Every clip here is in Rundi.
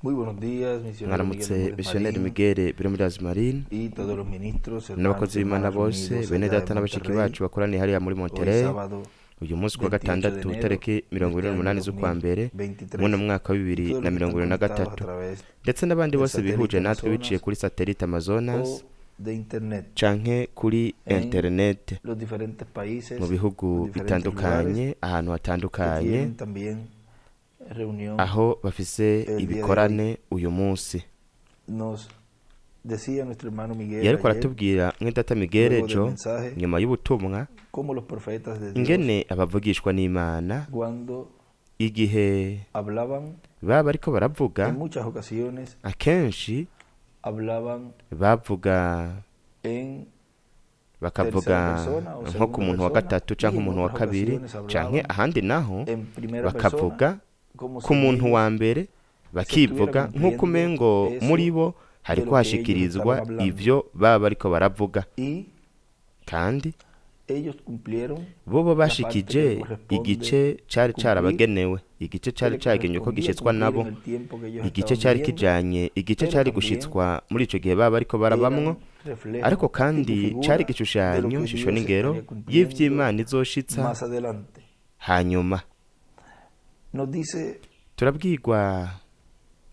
Muy buenos días, misionero Miguel mwaramutse Miguel missioneri Marín Miguel Biramirazi Marine y todos los ministros, hermanos n'abakozi y b'Imana hermanas bose unidos bene allá en data n'abashiki Monterrey. bacu bakoraniye hariya muri Hoy Monterrey sábado uyu munsi kuwa 28 de gatandatu enero tariki de mirongo este ine año n'umunani z'ukwa mbere 2023 mw'uno mwaka wa y bibiri todos na los que mirongo están ine na conectados a gatatu través ndetse n'abandi del bose bihuje satélite natwe biciye Amazonas kuri satelite Amazonas o de internet canke kuri en internet los diferentes países, mu los bihugu diferentes bitandukanye lugares ahantu que hatandukanye tienen también reunión aho bafise el día de hoy. ibikorane uyu munsi. Nos decía nuestro hermano Miguel yariko ayer, aratubwira mw'idata Miguel luego del ejo mensaje, nyuma y'ubutumwa cómo los profetas de Dios, ingene abavugishwa n'Imana cuando igihe hablaban, baba bariko baravuga en muchas ocasiones akenshi hablaban bavuga en bakavuga tercera persona o nko ku segunda muntu wa persona, gatatu y canke en umuntu wa otras kabiri ocasiones canke hablaban ahandi naho en primera bakavuga persona, como ku si muntu ellos wa mbere bakivuga estuvieran nk'uko umengo cumpliendo muri eso bo de hariko lo que ellos hashikirizwa estaban hablando. ivyo baba bariko baravuga, Y kandi ellos cumplieron bobo la parte bashikije que corresponde igice cari cumplir, carabagenewe, igice que cari le cagenywe ko correspondía gishitswa cumplir nabo, en el tiempo que ellos igice estaban cari viviendo, kijanye, igice pero cari también gushitswa muri ico gihe baba bariko barabamwo, eran reflejo ariko y kandi figura cari de lo igishushanyo, que ishusho Dios n'ingero estaría cumpliendo y'ivy'Imana izoshitsa más adelante. hanyuma. Nos dice Turabwirwa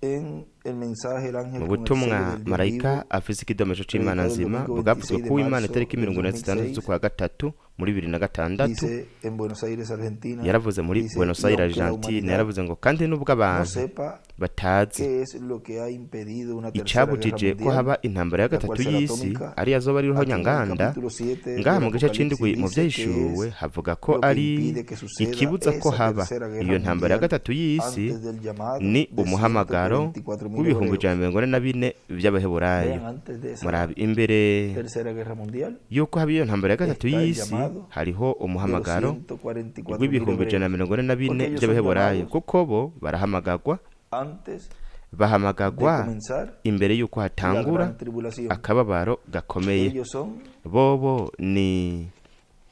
en el mensaje el ángel mu con el sello butumwa del Dios marayika vivo, afise ikidomejo c'Imana predicado el nzima domingo bwavuzwe 26 de ko Imana marzo itariki del 26 2006, z'ukwa gatatu muri 2006 dice en Buenos Aires, Argentina, yaravuze muri dice, Buenos y Aires aunque la Argentine, humanidad yaravuze ngo kandi nubwo no abantu sepa batazi qué es lo que ha impedido una tercera guerra icabujije ko mundial, haba intambara ya la gatatu cual será y'isi atómica, ari yazoba ariho aquí en el nyanganda, capítulo 7 ngaha del mu gice c'indwi Apocalipsis mu dice que vyahishuwe es havuga ko lo que ari impide que suceda ikibuza ko esa haba tercera guerra iyo ntambara ya mundial gatatu y'isi antes del llamado ni de umuhamagaro 144.000 w'ibihumbi hebreos. 144 vy'abaheburayo. Vean, antes de esa Murabi imbere tercera guerra mundial yuko haba iyo ntambara ya gatatu está el y'isi llamado hariho de los umuhamagaro 144.000 w'ibihumbi hebreos, 144 porque ellos son vy'abaheburayo, llamados kuko bo barahamagagwa antes de bahamagagwa comenzar imbere yuko la hatangura gran tribulación. akababaro gakomeye. Ellos son Bobo ni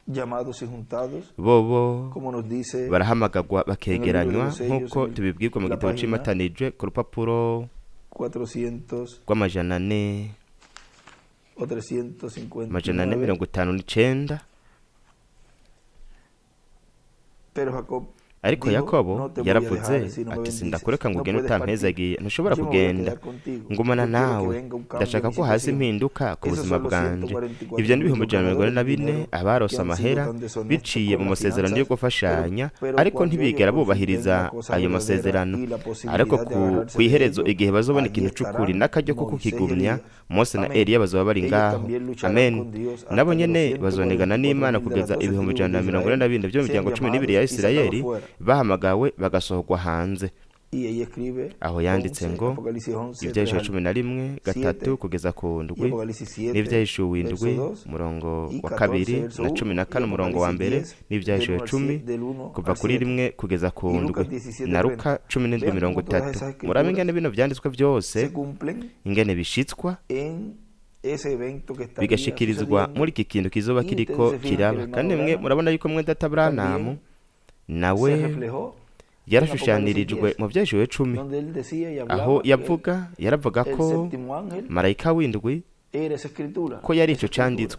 llamados y juntados, bobo como nos dice barahamagagwa bakegeranywa nk'uko tubibwirwa mu la gitabo página c'imatanijwe ku rupapuro 400 rw'amajana ane o amajana ane 359. mirongo itanu n'icenda. Pero Jacob Ariko dijo, Yakobo no te voy a dejar yaravuze si no me ati bendices. sindakureka ngo No ugende puedes partir. utampezagiye, ntushobora Yo me voy a kugenda quedar contigo. ngumana Yo quiero que nawe, venga un cambio ndashaka de ko haza situación. impinduka ku Esos buzima son los bwanje. 144.000 Ivyo ni ibihumbi 144 buscadores del abarose que han sido amahera tan deshonestos biciye con mu las masezerano yo finanzas, gufashanya, pero ariko cuando ntibigera ellos por fin bubahiriza tengan la cosa ayo verdadera masezerano. y la Ariko posibilidad de agarrarse de kw'iherezo ello, igihe bazobona allí ikintu c'ukuri estarán n'akaryo ko Moisés y kukigumya, Elías. Mose na Amén. Eliya bazoba bari Ellos ngaho. también lucharán Amen. con Dios hasta Nabo que los nyene bazonegana n'Imana 144.000 de las kugeza 12 ibihumbi tribus de 144 vyo mu Israel miryango sean 12 ya llamados y Isirayeli sacados fuera. bahamagawe bagasohorwa hanze. Y ella escribe Aho yanditse 11, ngo Apocalipsis 11, ivyahishuwe 3 11 gatatu 7, kugeza ku y ndwi, Apocalipsis 7, n'ivyahishuwe verso 7 2, umurongo y wa 14, kabiri verso na 1, 14 y umurongo wa mbere, Apocalipsis 10, n'ivyahishuwe del 10 del 1 kuva al kuri 7, rimwe kugeza ku y ndwi, Lucas 17, na Luka 30. Vean cómo todas 17:30. esas Murabe ingene escrituras bino vyanditswe vyose se cumplen ingene bishitswa en ese evento que está bigashikirizwa muri iki kintu kizoba kiriko kiraba. Kandi mwe murabona yuko mwe data Abrahamu nawe se reflejó yarashushanirijwe mu vyahishuwe 10, donde él decía y aho hablaba que yaravuga el ko séptimo ángel marayika w'indwi era esa escritura, ko yari esa ico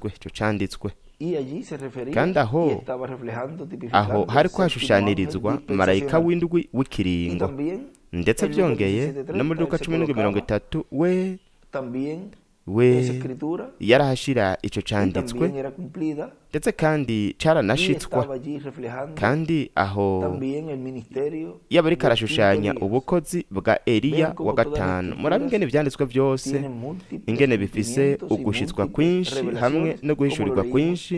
escritura. canditswe, Y allí se refería kandi aho y estaba reflejando, tipificando aho el hariko séptimo hashushanirizwa ángel marayika dispensacional. w'indwi Y w'ikiringo. también Ndetse en Lucas vyongeye 17:30 no muri Luka él se colocaba 17:30 we también esa we escritura yarahashira ico y canditswe, también era cumplida ndetse kandi y caranashitswa. estaba allí reflejando Kandi aho también el ministerio yaba ariko del arashushanya quinto Elías. ubukozi bwa Eliya Vean cómo wa todas las gatanu. escrituras Murabe ingene ivyanditswe vyose tienen múltiples ingene bifise cumplimientos y ugushitswa múltiples kwinshi hamwe revelaciones, no como guhishurirwa lo leímos kwinshi,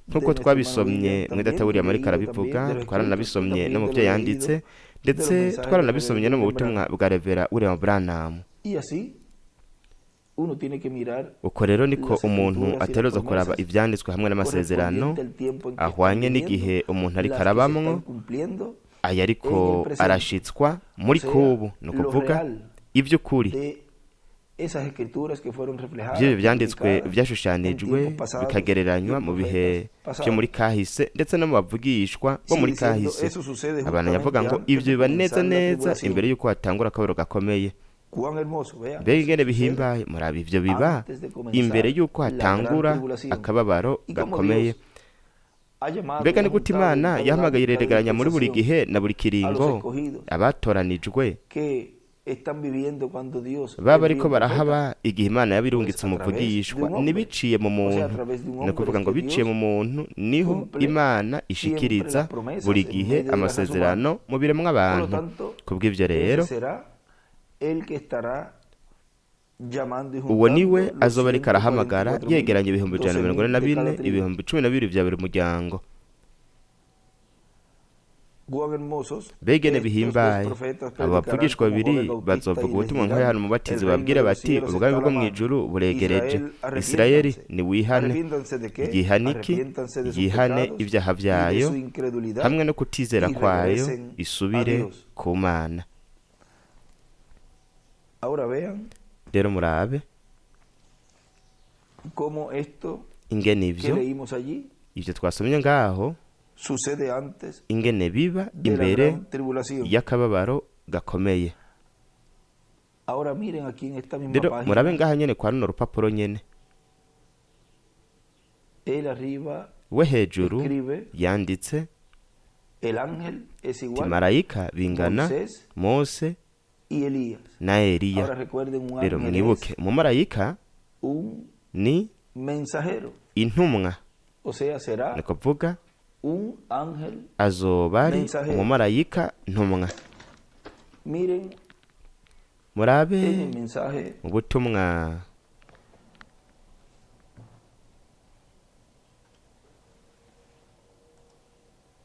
nk'uko de nuestro twabisomye hermano mw'idata William William ariko también, arabivuga, de los twaranabisomye escritos, no mu también vyo de lo yanditse, leído, ndetse de los mensajes twaranabisomye no mu de butumwa bwa Revera William Branham. Y así uno tiene que mirar Uko rero niko las umuntu escrituras y las ategerezwa kuraba promesas ivyanditswe hamwe n'amasezerano correspondiente al tiempo en que ahwanye están n'igihe viviendo, umuntu ariko las que se arabamwo, están cumpliendo aya ariko en el presente. arashitswa muri O sea, kubu, ni lo ukuvuga real ivy'ukuri. de esas escrituras que fueron reflejadas, Vy'ibyo vyanditswe publicadas en vyashushanijwe tiempos pasados, bikagereranywa y mu bihe profetas vyo muri kahise, ndetse no mu bavugishwa bo Sigue muri diciendo, kahise. eso sucede Abantu yavuga ngo justamente ivyo biba antes de neza comenzar la neza tribulación. imbere y'uko hatangura akabero gakomeye. Cuán hermoso, vean. mbega ingene bihimbaye, muraba ivyo biba Antes de comenzar imbere y'uko la hatangura gran tribulación. akababaro Y como gakomeye. Dios ha llamado mbega y ni ha gute juntado imana en yahamagaye cada ireregeranya muri buri dispensación gihe na buri a los kiringo escogidos abatoranijwe que están viviendo cuando Dios baba envía bariko un profeta. barahaba igihe imana yabirungitse Pues a través umuvugishwa de un hombre. ntibiciye mu O sea, a muntu, través de un ni hombre ukuvuga ngo es que biciye mu Dios muntu niho cumple imana siempre ishikiriza las promesas buri en gihe medio de la raza amasezerano mu biremwa Por lo abantu. tanto, kubw'ivyo ese rero será el que estará llamando y uwo niwe juntando los azoba ariko arahamagara 144,000, yegeranya ibihumbi 144 12,000 de cada tribu. ibihumbi 12 vya buri muryango. Cuán hermosos begene estos bihimbaye dos profetas abo predicarán bapfugishwa como babiri Juan el Bautista bazovuga y les ubutumwa nka dirán, Yohana umubatizi el reino babwire de los bati cielos ubwami está a bwo la mu mano. ijuru buregereje, Israel, Isirayeli arrepiéntanse. niwihane Arrepiéntanse de qué? igihaniki Arrepiéntanse de sus yihane pecados ibyaha y de vyayo su incredulidad hamwe no kutizera y kwayo regresen a isubire Dios. ku Mana. Ahora vean Rero murabe cómo esto ingene que ivyo leímos allí ivyo twasomye ngaho sucede antes ingene biba de la imbere gran tribulación. y'akababaro gakomeye. Ahora miren aquí en esta misma Rero murabe página, ngaha nyene kwa runo rupapuro nyene, él arriba we hejuru escribe, yanditse el ángel es ti igual marayika bingana Moisés Mose y Elías. na Eliya. Ahora recuerden, un Rero ángel mwibuke es umumarayika un ni mensajero, intumwa, o sea, será ni kuvuga un ángel azoba ari mensajero. umumarayika ntumwa. Miren murabe en el mensaje mu butumwa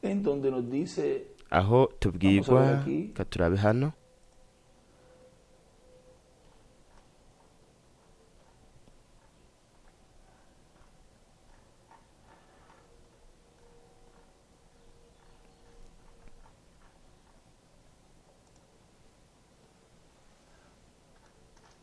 en donde nos dice, aho tubwirwa Vamos a ver aquí. katurabe hano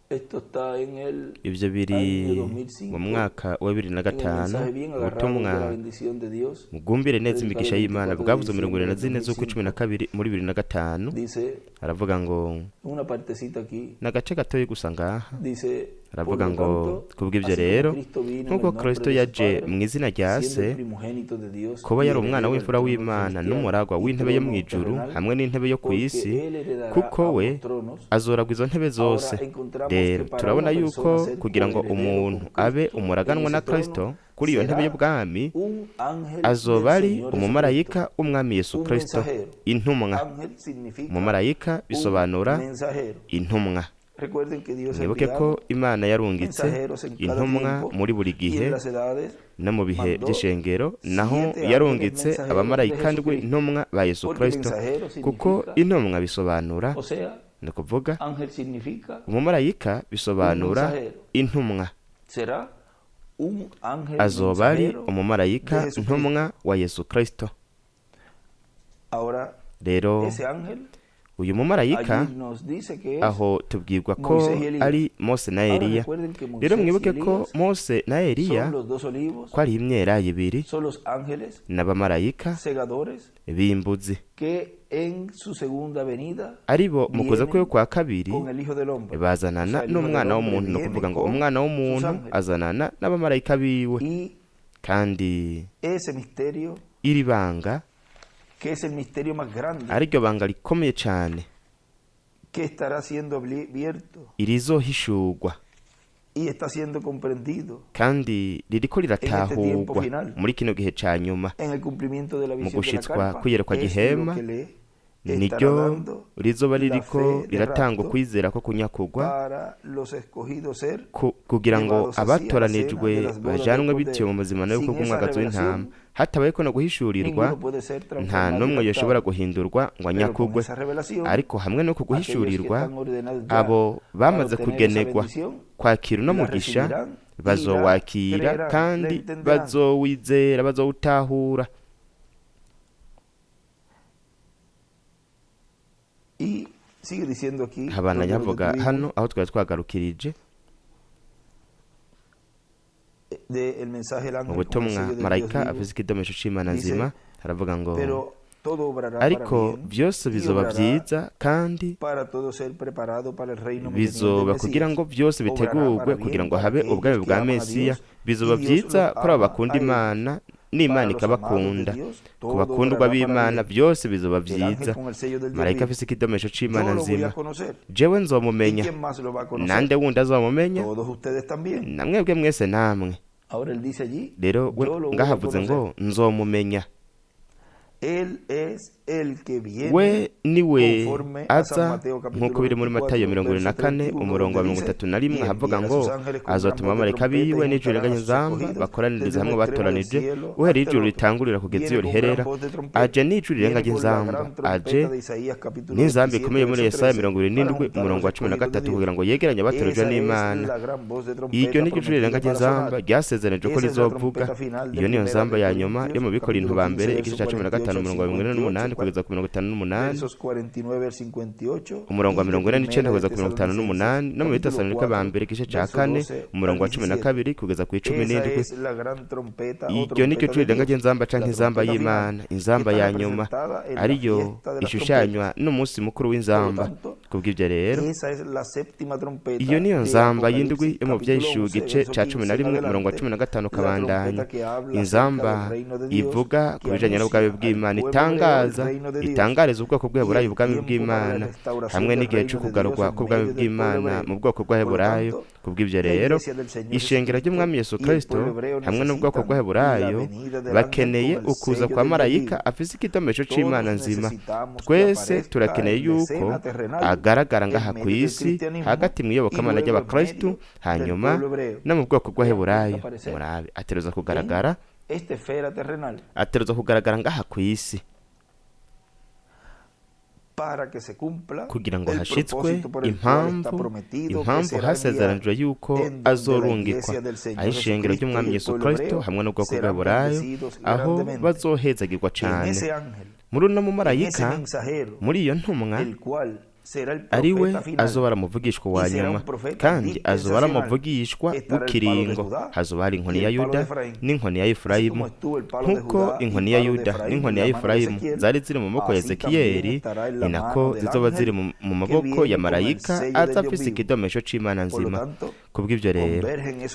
esto está en el ivyo biri año 2005, mu mwaka wa 2005 mensaje bien agarrado de la ubutumwa bendición de Dios. mubwumvire neza Predicado imigisha el y'Imana 24 bwavuze de 24 diciembre z'ukwa 12 muri 2005. Dice aravuga ngo una partecita aquí, n'agace gatoyi gusa ngaha dice, aravuga por lo ngo tanto, kubw'ivyo así como rero Cristo vino en nk'uko el nombre Kristo de su yaje Padre, mu izina rya siendo el se primogénito de Dios kuba y yari umwana heredero del w'imfura trono w'Imana celestial n'umuragwa y w'intebe yo mu trono ijuru terrenal, hamwe n'intebe yo ku porque isi, él heredará kuko we ambos tronos. azoragwa izo ntebe zose. Ahora encontramos rero que para turabona una yuko persona ser kugira ngo coheredero umuntu con abe Cristo umuraganwa en na ese trono, Kristo kuri iyo ntebe será y'ubwami un ángel azoba del ari Señor umumarayika Jesucristo. w'umwami Yesu Un Kristo, mensajero. intumwa. Ángel significa umumarayika bisobanura un mensajero. intumwa. Recuerden que Dios ha mwibuke ko enviado Imana yarungitse mensajeros en cada intumwa tiempo muri buri y gihe en las edades, no mu bihe mandó by'ishengero, naho 7 ángeles yarungitse mensajeros abamarayika de ndwi Jesucristo. intumwa ba Yesu Porque Kristo, mensajero kuko significa, intumwa bisobanura, o sea, ni ukuvuga ángel significa, umumarayika bisobanura Un mensajero. intumwa. será un ángel azoba ari mensajero umumarayika de Jesucristo. intumwa wa Yesu Kristo. Ahora, rero ese ángel uyu mumarayika allí nos dice que es aho tubwirwa ko Moisés y Elías. ari Mose na Ahora Eliya. recuerden que Moisés rero y mwibuke ko Elías Mose na Eliya son los dos olivos, ko ari imyelayo ibiri son los ángeles n'abamarayika segadores b'imbuzi, que en su segunda venida ari bo mu kuza kwe vienen kwa kabiri con el Hijo del Hombre. bazanana O sea, el Hijo n'umwana del Hombre w'umuntu, ni viene ukuvuga ngo con umwana sus w'umuntu ángeles. azanana n'abamarayika biwe. Y kandi ese misterio, iri banga que es el misterio más grande, ariryo banga rikomeye cyane que estará siendo abierto irizohishurwa y está siendo comprendido kandi ririko riratahurwa final. muri kino gihe ca nyuma, en el cumplimiento de la mu visión de la gushitswa carpa, kwiyerekwa es gihema, lo que le estará niryo dando rizoba la ririko fe de riratanga rapto ukwizera ko kunyakugwa para los escogidos ser kugira ngo llevados así a la abatoranijwe cena de las bodas bajanwe del bityo mu Cordero. buzima no Sin bwo esa bw'umwagazi w'intama, revelación, hatabayeko no guhishurirwa ninguno puede ser nta transformado y n'umwe captado. yoshobora guhindurwa ngo Pero con anyakugwe. esa revelación, ariko hamwe no aquellos que kuguhishurirwa, están ordenados ya abo para bamaze obtener esa kugenegwa bendición, kwakira uno la mugisha recibirán y bazowakira la creerán, kandi la entenderán. bazowizera, bazowutahura. Y sigue diciendo aquí habana donde yavuga tuvimos, hano aho twari twagarukirije del mensaje del mu ángel con el butumwa sello de Dios marayika vivo. avuze ikidomesho c'Imana Dice, nzima, haravuga ngo Pero ariko byose bizoba byiza kandi bizoba kugira ngo byose bitegurwe kugira ngo habe ubwami bwa Mesiya. Bizoba byiza kuri abo bakunda Imana n'Imana ikabakunda. Ku bakundwa b'Imana byose bizoba byiza. Marayika afise ikidomesho c'Imana nzima, jewe nzomumenya, nande wundi azomumenya? Namwebwe mwese namwe. Rero ngahavuze ngo nzomumenya. We niwe aza nk'uko biri muri Matayo 24 umurongo wa 31 havuga ngo azotuma abamarayika biwe n'ijuru ringanya inzamba bakoraniriza hamwe batoranije uhereye ijuru ritangurira kugeza iyo riherera. Aje n'ijuru ringanya inzamba, aje n'inzamba ikomeye muri Yesaya 27 umurongo wa 13 kugira ngo yegeranye abatoranijwe n'Imana. Iryo ni ijuru ringanya inzamba ryasezeranije ko rizovuga. Iyo niyo nzamba ya nyuma yo mu Bikorinto ba mbere igice cya 15 umurongo wa 48 kugeza ku 58, umurongo wa 49 kugeza ku 58, no mu Bitesalonika ba mbere igice cya 4 umurongo wa 12 kugeza ku 17. Iryo ni cyo ringanya ry'inzamba canke inzamba y'Imana, inzamba ya nyuma ariyo ishushanywa n'umunsi mukuru w'inzamba. Kubw'ibyo rero iyo niyo nzamba y'indwi yo mu Vyeshuwa igice cya 11 umurongo wa 15 kabandanya. Inzamba ivuga ku bijanye n'ubwami bw'Imana, itangariza ubwoko bw'Abaheburayo ubwami bw'Imana hamwe n'igihe cyo kugarurwa k'ubwami bw'Imana mu bwoko bw'Abaheburayo. Kubw'ibyo rero ishengero ry'Umwami Yesu Kristo hamwe n'ubwoko bw'Abaheburayo bakeneye ukuza kwa marayika afise ikidomesho c'Imana nzima. Twese turakeneye yuko agaragara ngaha ku isi hagati mu iyobokamana ry'Abakristo hanyuma no mu bwoko bw'Abaheburayo. Murabe ateruza kugaragara, ateruza kugaragara ngaha ku isi kugira ngo hashitswe impamvu hasezeranijwe yuko azorungikwa aho ishengero ry'Umwami Yesu Kristo hamwe n'ubwoko bw'Abaheburayo aho bazohezagirwa cane. Muri uno mumarayika, muri iyo ntumwa ari we azoba aramuvugishwa wa nyuma, kandi azoba aramuvugishwa w'ikiringo. Hazoba hari inkoni ya Yuda n'inkoni ya Efurayimu. Nk'uko inkoni ya Yuda n'inkoni ya Efurayimu zari ziri mu maboko ya Ezekiyeli, ni nako zizoba ziri mu maboko ya marayika aza afise ikidomesho c'Imana nzima. Kubw'ibyo rero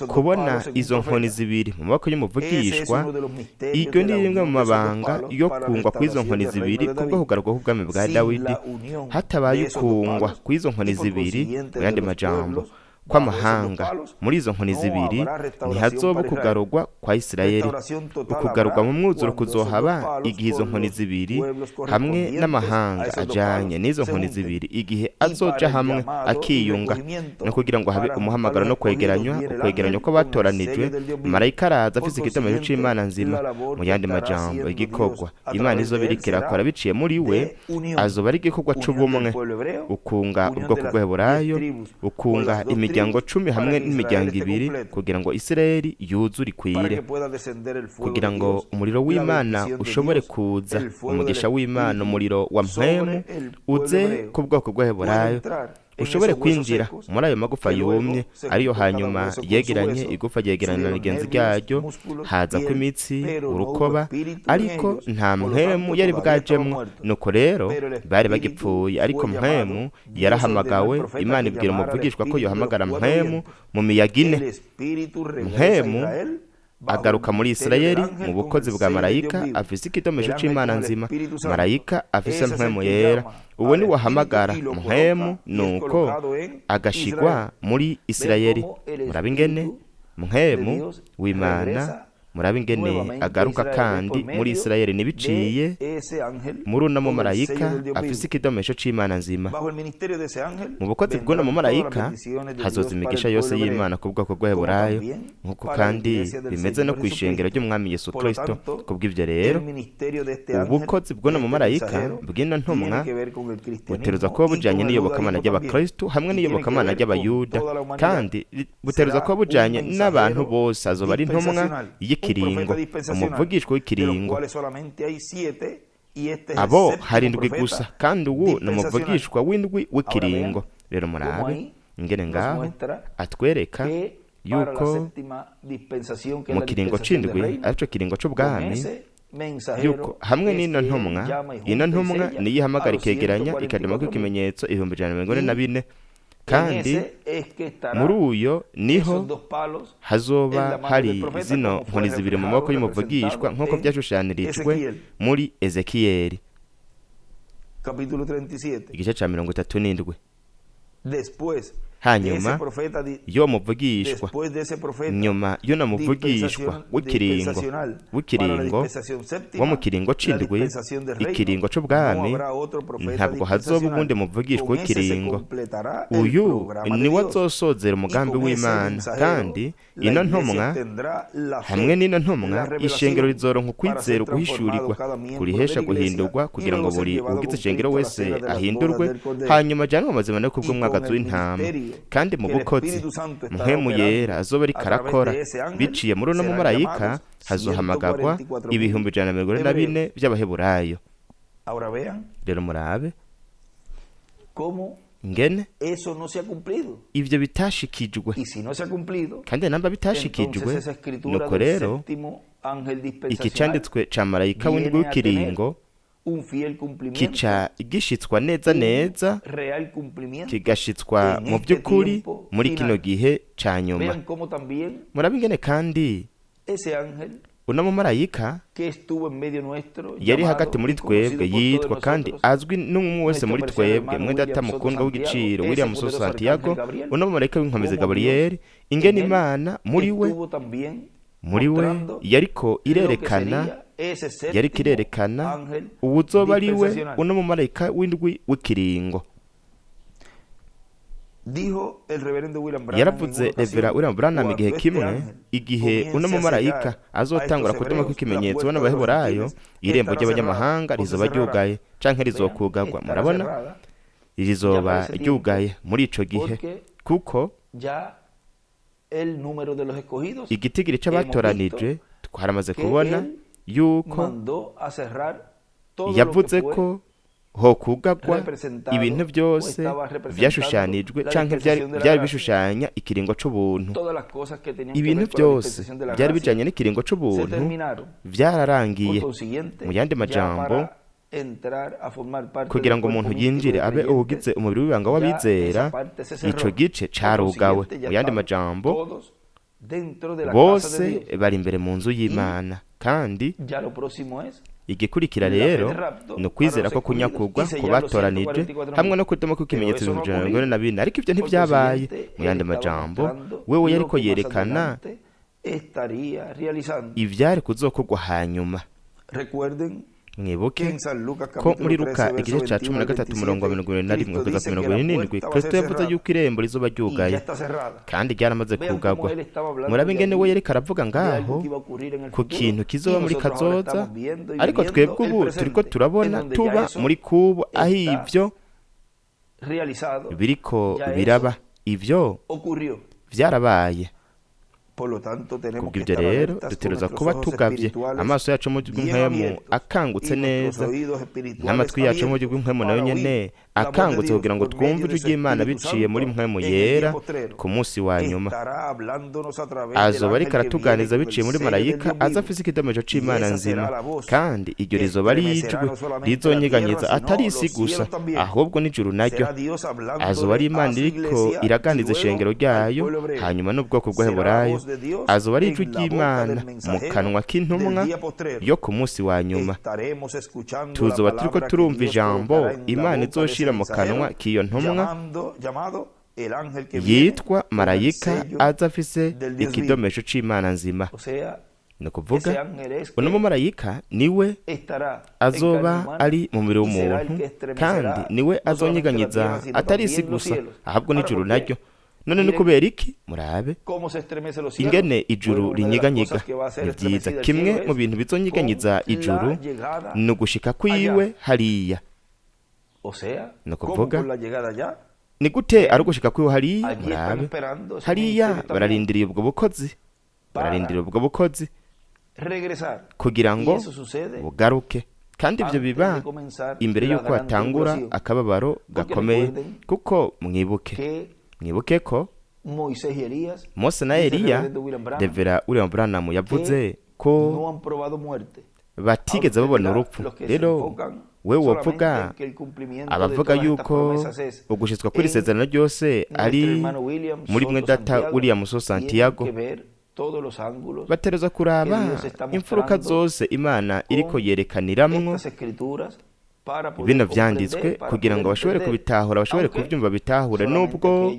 kubona izo nkoni zibiri mu maboko y'umuvugishwa, iryo ni rimwe mu mabanga yo kungwa kw'izo nkoni zibiri kubwo kugarurwa k'ubwami bwa Dawidi. Hatabaye kungwa kw'izo nkoni zibiri, mu yandi majambo kw'amahanga muri izo nkoni zibiri, ntihazoba kugarurwa kwa Isirayeli. Ukugarurwa mu mwuzuro kuzohaba igihe izo nkoni zibiri hamwe n'amahanga ajanye n'izo nkoni zibiri, igihe azoja hamwe akiyunga, no kugira ngo habe umuhamagaro no kwegeranywa ko batoranijwe. Marayika araza afise ikidomesho c'Imana nzima. Mu yandi majambo igikorwa Imana izoba iriko irakora biciye muri we azoba ari igikorwa c'ubumwe, ukunga ubwoko bw'Abaheburayo, ukunga imiryango 10 hamwe n'imiryango 2 kugira ngo Isirayeli yuzure ikwire, kugira ngo umuriro w'Imana ushobore kuza, umugisha w'Imana, umuriro wa mpwemu uze ku bwoko bw'Abaheburayo, ushobore kwinjira muri ayo magufa yumye ariyo hanyuma yegeranye. Igufa ryegeranye na rigenzi ryaryo, haza ko imitsi, urukoba, ariko nta mpwemu yari bwajemwo. Nuko rero bari bagipfuye, ariko mpwemu yarahamagawe. Imana ibwira umuvugishwa ko yohamagara mpwemu mu miyaga 4. Mpwemu agaruka muri Isirayeli mu bukozi bwa marayika afise ikidomesho c'Imana nzima. Marayika afise mpwemu yera, uwo ni wahamagara mpwemu, nuko agashigwa muri Isirayeli. Murabe ingene mpwemu w'Imana, murabe ingene agaruka kandi muri Isirayeli nibiciye muri uno mumarayika afise ikidomesho c'Imana nzima. Mu bukozi bw'uno mumarayika hazoza imigisha yose y'Imana ku bwoko bw'Abaheburayo, nk'uko kandi bimeze no kw'ishengero ry'Umwami Yesu Kristo. Kubw'ivyo rero ubukozi bw'uno mumarayika bw'ino ntumwa buteruza kuba bujanye n'iyobokamana ry'Abakristo hamwe n'iyobokamana ry'Abayuda, kandi buteruza kuba bujanye n'abantu bose. Azoba ari intumwa y'ikiringo, umuvugishwa w'ikiringo. Abo hari indwi gusa, kandi uwo ni umuvugishwa w'indwi w'ikiringo. Rero murabe ingene ngaho atwereka yuko mu kiringo c'indwi arico kiringo c'ubwami yuko hamwe n'ino ntumwa niyo ihamagara ikegeranya ikademako ikimenyetso 144 kandi muri uyo niho hazoba hari zino nkoni zibiri mu maboko y'umuvugishwa nk'uko byashushanirijwe muri Ezekiyeli igice ca 37. hanyuma yo muvugishwa nyuma y'uno muvugishwa w'ikiringo wo mu kiringo c'indwi ikiringo c'ubwami ntabwo hazoba ubundi muvugishwa w'ikiringo. uyu niwe azosozera umugambi w'Imana, kandi ino ntumwa hamwe n'ino ntumwa ishengero rizoronka ukwizera guhishurirwa kurihesha guhindurwa kugira ngo buri ugize ishengero wese ahindurwe hanyuma ajanwe mu mazima no kubw'umwagazi w'intama. kandi mu bukozi mpwemu yera azoba ariko arakora biciye muri uno mumarayika hazohamagagwa 144 by'abaheburayo. rero murabe ngene ivyo bitashikijwe, kandi namba bitashikijwe nuko rero iki canditswe ca marayika w'indwi w'ikiringo kica gishitswa neza kigashitswa mu by'ukuri muri kino gihe ca nyuma. murabe ingene kandi uno mumarayika yari hagati muri twebwe yitwa kandi azwi n'umwe wese muri twebwe mwenda atamukundwa w'igiciro William Soso Santiago. uno mumarayika w'inkomezi Gabriel ingene Imana muri we yariko irerekana uwuzoba ari we uno mumarayika w'indwi w'ikiringo. yaravuze Revera William Branham igihe kimwe, igihe uno mumarayika azotangura kudoma kw'ikimenyetso bano baheburayo irembo ry'abanyamahanga rizoba ryugaye canke rizokugagwa. murabona rizoba ryugaye muri ico gihe kuko igitigiri c'abatoranije twaramaze kubona yuko yavuze ko ho kugagwa ibintu byose byashushanijwe canke byari bishushanya ikiringo c'ubuntu. ibintu byose byari bijanye n'ikiringo c'ubuntu byararangiye. mu yandi majambo, kugira ngo umuntu yinjire abe ugize umubiri w'ibanga w'abizera, ico gice carugawe. mu yandi majambo, bose bari imbere mu nzu y'Imana, kandi igikurikira rero ni ukwizera ko kunyakugwa ku batoranije hamwe no kudoma kw'ikimenyetso 144. ariko ivyo ntivyabaye. mu yandi majambo, wewe yariko yerekana ivyari kuzokorwa hanyuma. mwibuke ko muri Luka igice ca 13:21-27 Kristo yavuze yuko irembo rizoba ryugaye kandi ryaramaze kugagwa. murabe ingene we yariko aravuga ngaho ku kintu kizoba muri kazoza, ariko twebwe ubu turiko turabona tuba muri kubu aho ivyo biriko biraba. ivyo vyarabaye. kubw'ibyo rero dutegerezwa kuba tugavye amaso yacu mu by'inkwemu akangutse neza, n'amatwi yacu mu by'inkwemu nayo nyene akangutse, kugira ngo twumve ijwi ry'Imana biciye muri mpwemu yera ku munsi wa nyuma. azoba ariko aratuganiza biciye muri marayika aza afise ikidomejo c'Imana nzima, kandi iryo rizoba ari ijwi rizonyeganyiza atari isi gusa, ahubwo n'ijuru naryo. azoba ari Imana iriko iraganiza ishengero ryayo, hanyuma n'ubwoko bw'abaheburayo azoba ari ijwi ry'Imana mu kanwa k'intumwa yo ku munsi wa nyuma. tuzoba turiko turumva ijambo Imana izoshira mu kanwa k'iyo ntumwa yitwa marayika aza afise ikidomejo c'Imana nzima. ni ukuvuga uno mumarayika niwe azoba ari mu mubiri w'umuntu, kandi niwe azonyeganyiza atari isi gusa, ahubwo n'ijuru naryo. none ni kubera iki? murabe ingene ijuru rinyeganyega. ni vyiza. kimwe mu bintu bizonyeganyiza ijuru ni ugushika kwiwe hariya. ni ukuvuga ni gute ari ugushika kwiwe hariya? murabe hariya bararindiriye ubwo bukozi kugira ngo bugaruke, kandi ivyo biba imbere y'uko hatangura akababaro gakomeye. kuko mwibuke ko Mose na Eliya, Revera William Branham yavuze ko batigeze babona urupfu. Rero wewe wovuga abavuga yuko ugushitswa kuri isezerano ryose ari muri mwe data William So Santiago, batereza kuraba imfuruka zose Imana iriko yerekaniramwo bino vyanditswe kugira ngo bashobore kubitahura, bashobore kuvyumva bitahure, nubwo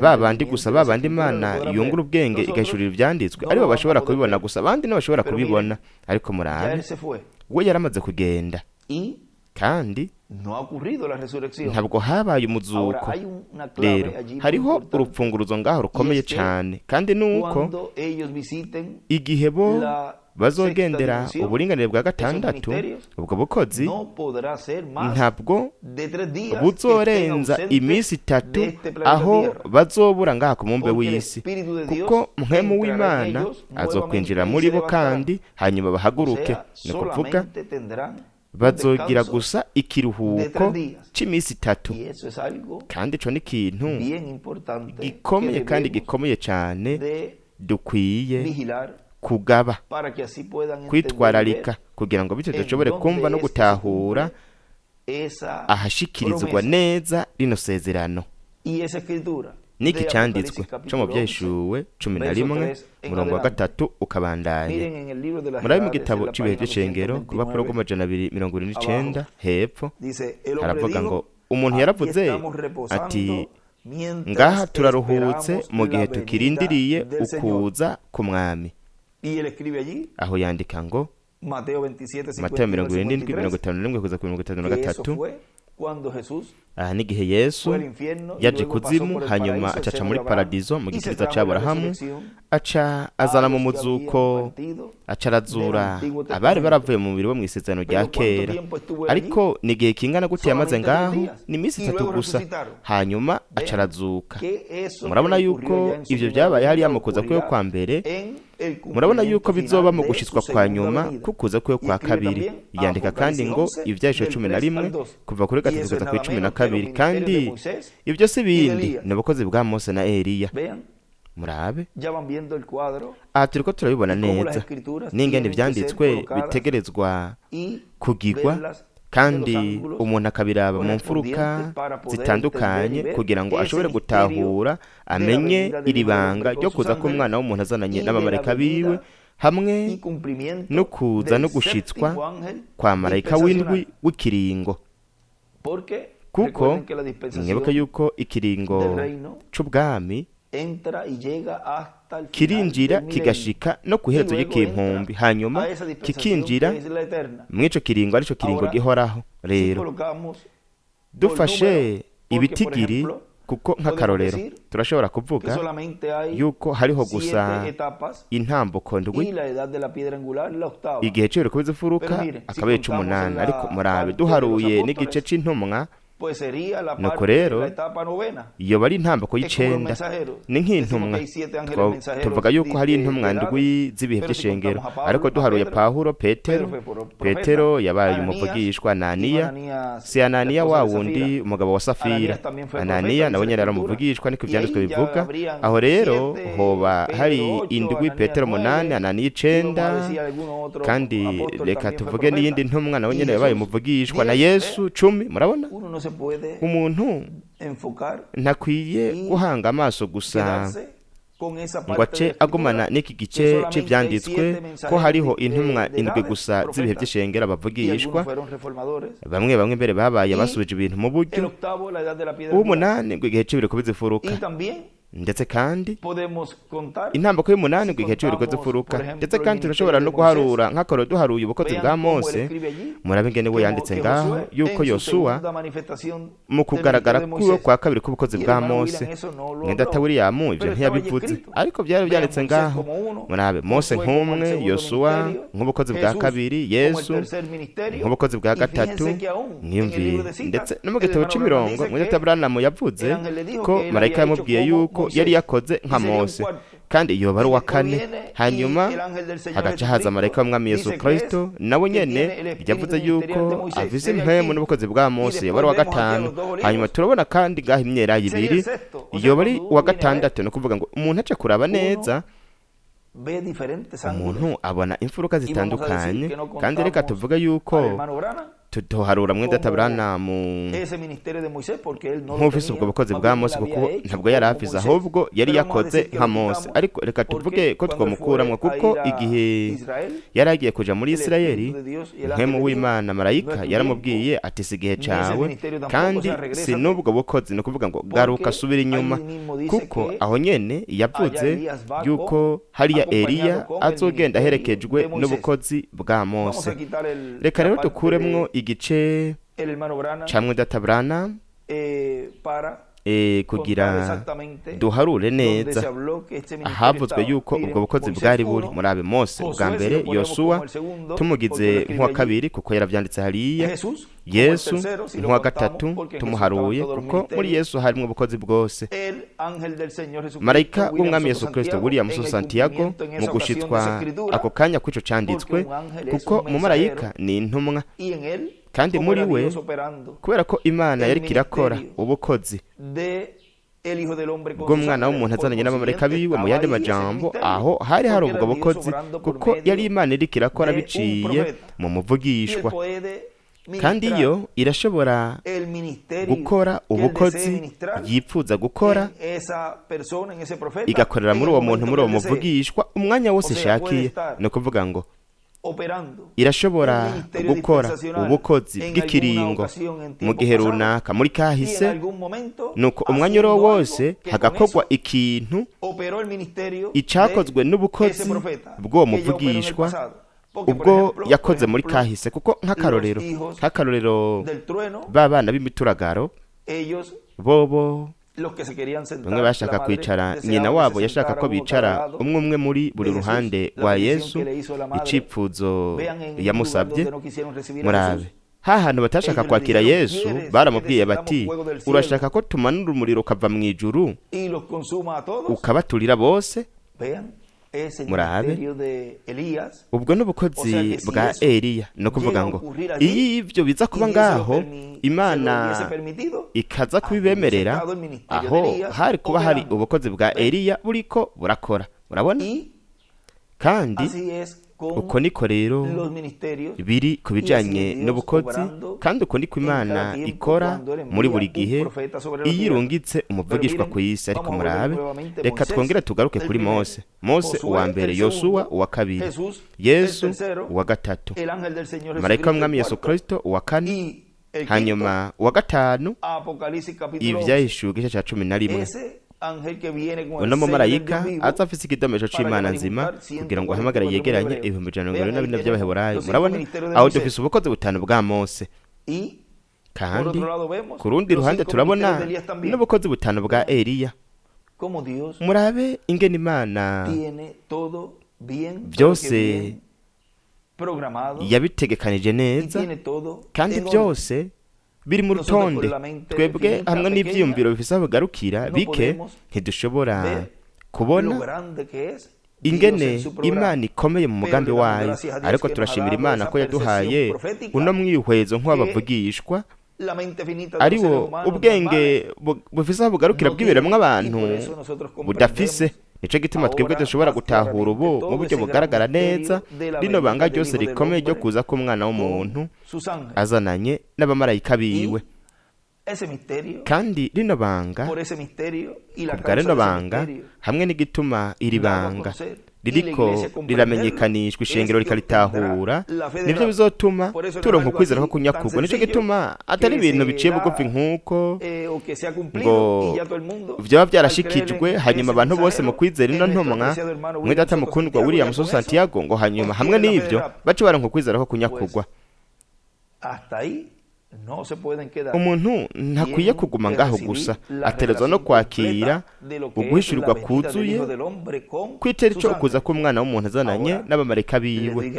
babandi gusa babandi Imana yungura ubwenge igashurira ivyanditswe aribo bashobora kubibona gusa, abandi ntibashobora kubibona. Ariko murabe we yaramaze kugenda kandi ntabwo habaye umuzuko. Rero hariho urupfunguruzo ngaho rukomeye cyane, kandi nuko igihe bo bazogendera uburinganire bwa gatandatu, ubwo bukozi ntabwo buzorenza iminsi 3 aho bazobura ngaha ku mumbe w'isi, kuko mpwemu w'Imana azokwinjira muri bo kandi hanyuma bahaguruke. Ni kuvuga bazogira gusa ikiruhuko cy'iminsi 3, kandi ico ni ikintu gikomeye kandi gikomeye cyane dukwiye kugaba, kwitwararika, kugira ngo bityo dushobore kumva no gutahura ahashikirizwa neza rino sezerano. Niki cyanditswe cyo mu Byeshuwe 11:3 ukabandanya. Murabe mu gitabo cy'ibihe by'icengero ku bapuro rw'amajana 229 hepfo haravuga ngo umuntu yaravuze ati, ngaha turaruhutse mu gihe tukirindiriye ukuza ku mwami. Aho yandika ngo Mateo 27:57-53. Aha n'igihe Yesu yaje kuzimu, hanyuma acaca muri paradizo mu gikiriza c'Aburahamu, aca azana mu muzuko, aca arazura abari baravuye mu mubiri bo mw'isezerano rya kera. Ariko n'igihe kingana gute yamaze ngaho? Ni iminsi 3 gusa, hanyuma aca arazuka. Murabona yuko ivyo byabaye hariya mu kuza kwe kwa mbere, murabona yuko bizoba mu gushitswa kwa nyuma kukuza kwe kwa kabiri. Yandika kandi ngo Ivyahishwe 11 kuva kuri 3 kugeza kuri 12, kandi ibyo si bindi ni ubukozi bwa Mose na Eliya. Murabe aha turiko turabibona neza n'ingene ivyanditswe bitegerezwa kugirwa, kandi umuntu akabiraba mu mfuruka zitandukanye kugira ngo ashobore gutahura, amenye iri banga ryo kuza k'umwana w'umuntu azananye n'abamarayika biwe, hamwe no kuza no gushitswa kwa marayika w'indwi w'ikiringo. Kuko mwibuke yuko ikiringo c'ubwami kirinjira kigashika no kuherezo y'ikimpumbi, hanyuma kikinjira mwico kiringo arico kiringo gihoraho. Rero dufashe ibitigiri, kuko nk'akarorero turashobora kuvuga yuko hariho gusa intambuko ndwi, igihe cyo kubiza furuka akabaye 18. Ariko murabe duharuye n'igice c'intumwa, nuko rero iyo bari intambuko y'icenda, ni nk'intumwa. Tuvuga yuko hari intumwa ndwi z'ibihe by'ishengero, ariko duharuye Pawulo, Petero yabaye umuvugishwa, Ananiya, si Ananiya wa wundi umugabo wa Safira, Ananiya nawe nyene yaramuvugishwa, niko ivyanditswe bivuga. Aho rero hoba hari indwi, Petero 8, Ananiya 9, kandi reka tuvuge n'iyindi ntumwa nawe nyene yabaye umuvugishwa, na Yesu 10. Murabona umuntu ntakwiye guhanga amaso gusa ngo ace agumana n'iki gice cy'ivyanditswe ko hariho intumwa indwi gusa z'ibihe by'ishengero bavugishwa. Bamwe mbere babaye basubije ibintu mu buryo. Umunani ngo igihe cy'ibiri kubizifuruka, ndetse kandi intambako y'umunani ngo igihe cy'ibiri kubizifuruka, ndetse kandi turashobora no guharura nk'akaro duharuye ubukozi bwa Mose. Murabe ingene we yanditse ngaho yuko Yosuwa mu kugaragara kwiwe kwa kabiri k'ubukozi bwa Mose, Data William ivyo ntiyabivuze, ariko byari byanditse ngaho. Murabe Mose nk'umwe, Yosuwa nk'ubukozi bwa kabiri, Yesu nk'ubukozi bwa gatatu. Mwiyumvire, ndetse no mu gitabo c'imirongo Data Branham yavuze ko marayika yamubwiye yuko yari yakoze nka Mose, kandi iyo bari wa 4. Hanyuma hagaca haza marayika w'Umwami Yesu Kristo, nawe nyene yavuze yuko avize impemu n'ubukozi bwa Mose, iyo bari wa 5. Hanyuma turabona kandi ngaho imyera y'ibiri, iyo bari wa 6. No kuvuga ngo umuntu ace kuraba neza umuntu abona imfuruka zitandukanye, kandi reka tuvuge yuko tuharura mwenda Aburahamu nk'ufise ubwo bukozi bwa Mose, kuko ntabwo yari afize, ahubwo yari yakoze nka Mose. Ariko reka tuvuge ko twamukuramwo, kuko igihe yari agiye kuja muri Isirayeli, mpwemu w'Imana marayika yaramubwiye ati si igihe cawe, kandi si n'ubwo bukozi, ni ukuvuga ngo garuka subira inyuma, kuko aho nyene yavuze yuko hariya Eliya azogenda aherekejwe n'ubukozi bwa Mose. Reka rero dukuremwo igice camwe Aburahamu kugira duharure neza ahavuzwe yuko ubwo bukozi bwari buri muri abe Mose. Bwa mbere Yosuwa tumugize nk'uwa kabiri, kuko yaravyanditse hariya. Yesu nk'uwa gatatu tumuharuye, kuko muri Yesu harimwo ubukozi bwose. Marayika w'umwami Yesu Kristo William Santiago mu gushitswa ako kanya kw'ico canditswe, kuko mu marayika ni intumwa, kandi muri we, kubera ko Imana yariko irakora ubukozi bw'umwana w'umuntu azananye n'abamarayika biwe, mu yandi majambo aho hari ubwo bukozi, kuko yari Imana iriko irakora biciye mu muvugishwa. Kandi iyo irashobora gukora ubukozi yipfuza gukora, igakorera muri uwo muntu, muri uwo muvugishwa umwanya wose ishakiye. Ni ukuvuga ngo irashobora gukora ubukozi bw'ikiringo mu gihe runaka muri kahise, nuko umwanya uro wose hagakorwa ikintu icakozwe n'ubukozi bw'uwo muvugishwa ubwo yakoze muri kahise. Kuko nk'akarorero b'abana b'imituragaro, bobo bamwe bashaka kwicara, nyina wabo yashaka ko bicara umwe muri buri ruhande rwa Yesu, icipfuzo yamusabye. Murabe hantu batashaka kwakira Yesu, baramubwiye bati, urashaka ko tumanura umuriro ukava mu ijuru ukabaturira bose? Murabe, ubwo n'ubukozi bwa Eliya. No kuvuga ngo iyo ivyo biza kuba ngaho, Imana ikaza kubibemerera, aho hari kuba hari ubukozi bwa Eliya buriko burakora. Murabona? Kandi uko niko rero biri ku bijanye n'ubukozi, kandi uko niko Imana ikora muri buri gihe iyo irungitse umuvugishwa ku isi. Ariko murabe, reka twongere tugaruke kuri Mose uwa mbere, Yosuwa uwa kabiri, Yesu uwa gatatu, marayika w'umwami Yesu Kristo uwa kane, hanyuma uwa gatanu Ivyahishuwe igice ca 11. Uno mumarayika aza afise ikidomejo c'Imana nzima, kugira ngo ahamagare yegeranye 144 by'Abaheburayo. Murabona aho dufise ubukozi butanu bwa Mose, kandi ku rundi ruhande turabona n'ubukozi butanu bwa Eliya. Murabe ingene Imana byose yabitegekanije neza, kandi byose biri mu rutonde. Twebwe hamwe n'ivyiyumviro bifise aho bigarukira bike, ntidushobora kubona ingene Imana ikomeye mu mugambi wayo. Ariko turashimira Imana ko yaduhaye uno mwihwezo nk'abavugishwa, ari wo ubwenge bufise aho bugarukira bw'ibiremwa abantu budafise. Nico gituma twebwe dushobora gutahura ubu mu buryo bugaragara neza rino banga ryose rikomeye ryo kuza k'umwana w'umuntu azananye n'abamarayika biwe. Kandi rino banga, kubwa rino banga hamwe n'igituma iri banga ririko riramenyekanishwa, ishengero rikaritahura, nivyo bizotuma turonka ukwizera ko kunyakurwa. Nico gituma atari ibintu biciye bugufi nk'uko ngo vyoba vyarashikijwe hanyuma abantu bose mu kwizera ino ntumwa mwe data mukundwa William Santiago, ngo hanyuma hamwe n'ivyo bace baronka ukwizera ko kunyakurwa. Umuntu ntakwiye kuguma ngaho gusa, aterezwa no kwakira uguhishurirwa kuzuye kwitera ico ukuza k'umwana w'umuntu azananye n'abamarayika biwe.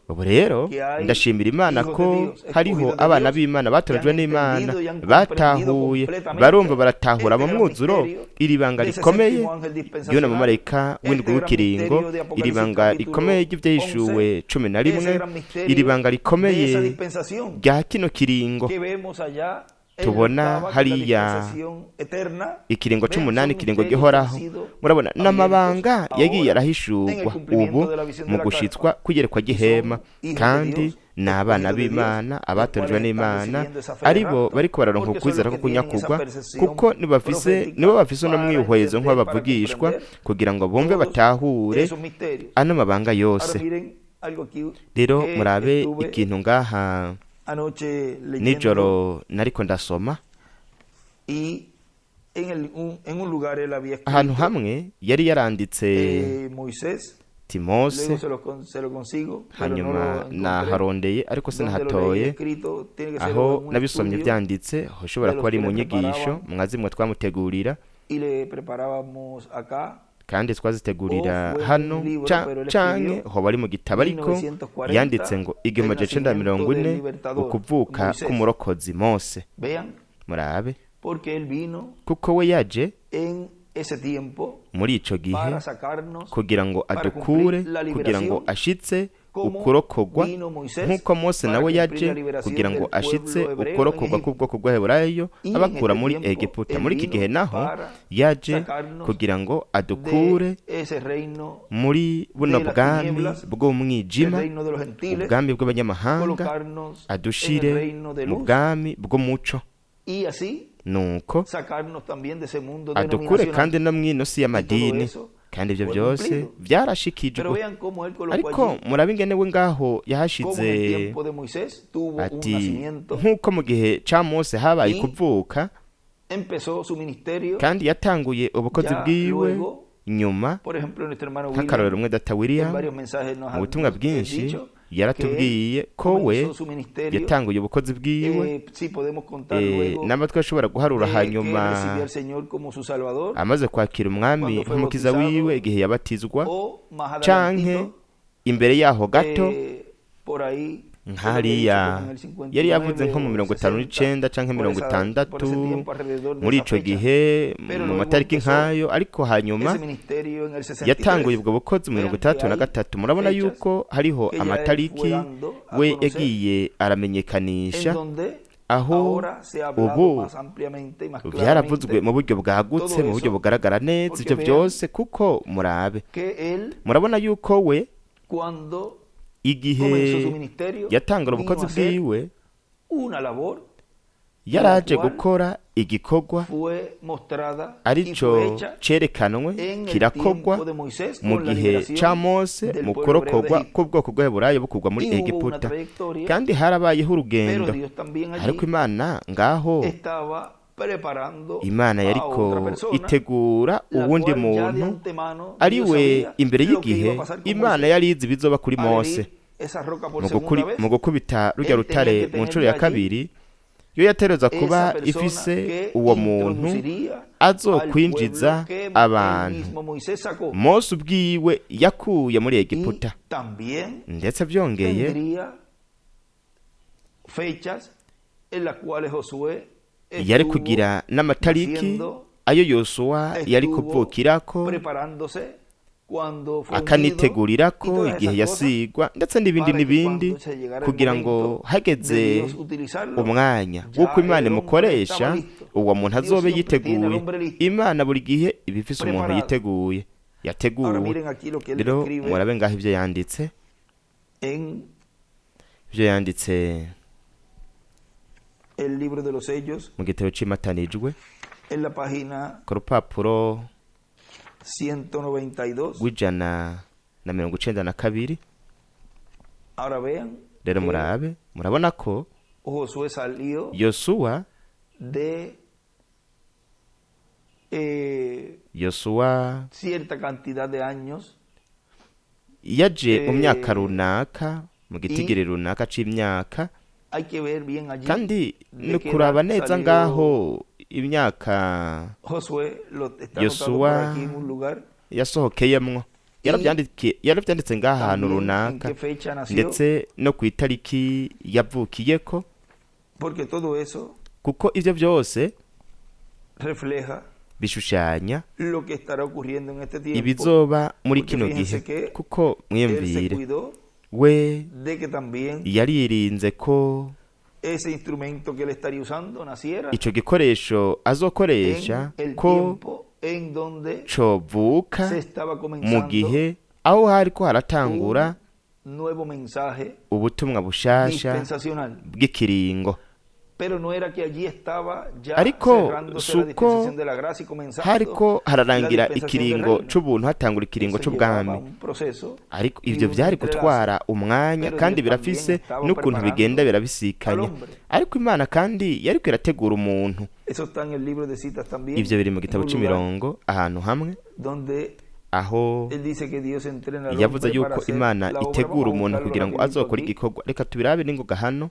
Ubu rero ndashimira Imana ko hariho abana b'Imana batorejwe n'Imana, batahuye barumva baratahura mu mwuzuro iri banga rikomeye ry'uno mumarayika w'indwi w'ikiringo, iri banga rikomeye ry'Ivyahishuwe 11, iri banga rikomeye rya kino kiringo tubona hariya ikiringo c'umunani, ikiringo gihoraho. Murabona n'amabanga yagiye arahishurwa ubu mu gushitswa kugerekwa gihema, kandi n'abana b'Imana abatojwe n'Imana aribo bariko bararonka ukwizera ko kunyakugwa, kuko nibo bafise no mwihwezo nk'abavugishwa kugira ngo bumve batahure ano mabanga yose. Rero murabe ikintu ngaha nijoro nariko ndasoma ahantu hamwe yari yaranditse Timose, hanyuma naharondeye ariko sinahatoye, aho nabisomye byanditse hoshobora kuba ari mu nyigisho mwazimwe twamutegurira kandi twazitegurira hano canke ho bari mu gitabo, ariko yanditse ngo 1940 ukuvuka k'umurokozi Mose. Murabe kuko we yaje muri ico gihe kugira ngo adukure, kugira ngo ashitse ukurokogwa nk'uko Mose nawe yaje kugira ngo ashitse ukurokogwa k'ubwoko bw'Abaheburayo abakura muri Egiputa. Muri iki gihe naho yaje kugira ngo adukure muri buno bwami bw'umwijima, ubwami bw'abanyamahanga, adushire mu bwami bw'umuco, nuko adukure kandi no mwino si y'amadini. Kandi ibyo byose byarashikijwe, ariko murabe ingene we ngaho yahashize ati nk'uko mu gihe ca Mose habaye kuvuka, kandi yatanguye ubukozi bwiwe nyuma. Nk'akarorero rumwe Data William mu butumwa bwinshi yaratubwiye ko we yatanguye ubukozi bwiwe, n'amatwi ashobora guharura hanyuma amaze kwakira umwami nk'umukiza wiwe igihe yabatizwa, canke imbere yaho gato nk'hariya yari yavuze nko mu 59 canke 60 muri ico gihe mu matariki nk'ayo, ariko hanyuma yatanguye ubwo bukozi mu 63. Murabona yuko hariho amatariki we yagiye aramenyekanisha, aho ubu byaravuzwe mu buryo bwagutse, mu buryo bugaragara neza ivyo byose, kuko murabona yuko we igihe yatangura ubukozi bwiwe yaraje gukora igikorwa arico cerekanwe kirakogwa mu gihe ca Mose mu kurokogwa k'ubwoko bw'Abaheburayo bukugwa muri Egiputa, kandi harabayeho urugendo. Ariko Imana ngaho Imana yariko itegura uwundi muntu ari we imbere y'igihe. Imana yari izi bizoba kuri Mose mu gukubita rujya rutare mu ncuro ya kabiri. Yo yatereza kuba ifise uwo muntu azokwinjiza abantu Mose ubwiwe yakuye muri Egiputa, ndetse byongeye yari kugira n'amatariki ayo Yosuwa yari kuvukirako, akanitegurira igihe yasigwa, ndetse n'ibindi kugira ngo hageze umwanya w'uko Imana imukoresha uwo muntu azobe yiteguye. Imana buri gihe ibifise umuntu yiteguye, yateguwe. Rero murabe ngaho ivyo yanditse mu gitabo c'imatanijwe ku rupapuro 192. Rero murabona ko Yosuwa yaje mu myaka runaka, mu gitigiri runaka c'imyaka, kandi nukuraba neza ngaho imyaka Yosuwa yasohokeyemwo yaravyanditse ngaha ahantu runaka, ndetse no ku itariki yavukiyeko, kuko ivyo byose bishushanya ibizoba muri kino gihe. Kuko mwiyumvire, we yaririnze ko icyo gikoresho azokoresha ko covuka mu gihe aho hariko haratangura ubutumwa bushasha bw'ikiringo. Ariko suko hariko hararangira ikiringo c'ubuntu, hatangura ikiringo c'ubwami. Ariko ivyo vyari gutwara umwanya kandi birafise n'ukuntu bigenda birabisikanya. Ariko Imana kandi yariko irategura umuntu. Ivyo biri mu gitabo c'imirongo ahantu hamwe, aho yavuze yuko Imana itegura umuntu kugira ngo azokora igikorwa. Reka tubirabe n'ingoga hano,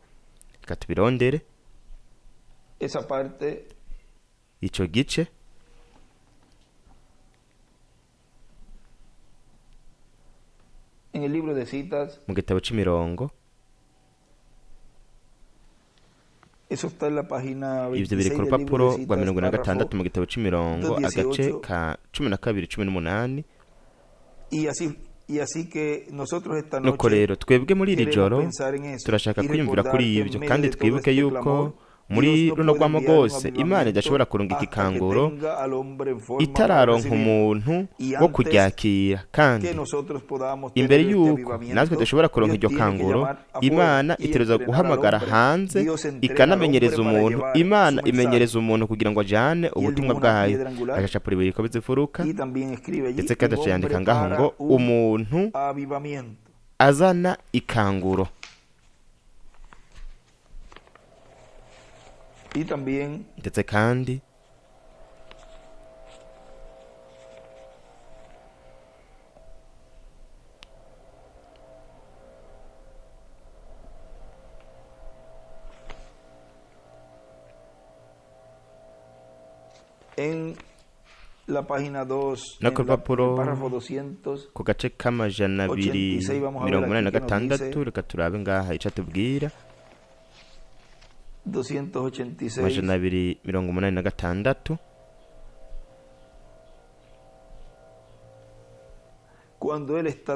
reka tubirondere ico gice. Mu gitabo c'imirongo ivyo biri ku rupapuro rwa 46 mu gitabo c'imirongo agace ka 12-18. Nuko rero twebwe muri iri joro turashaka kwiyumvira kuri ivyo, kandi twibuke yuko muri runo rwamo rwose Imana idashobora kurungika ikanguro itararonka umuntu wo kuryakira, kandi imbere yuko natwe dushobora kuronka iryo kanguro, Imana itegerezwa guhamagara hanze ikanamenyereza umuntu. Imana imenyereza umuntu kugira ngo ajane ubutumwa bwayo. Agacapura ibiri ko bizifuruka, ndetse kandi acayandika ngaho ngo umuntu azana ikanguro. Ndetse kandi no ku rupapuro ku gace k'amajana 286, reka turabe ngaha ico atubwira. 286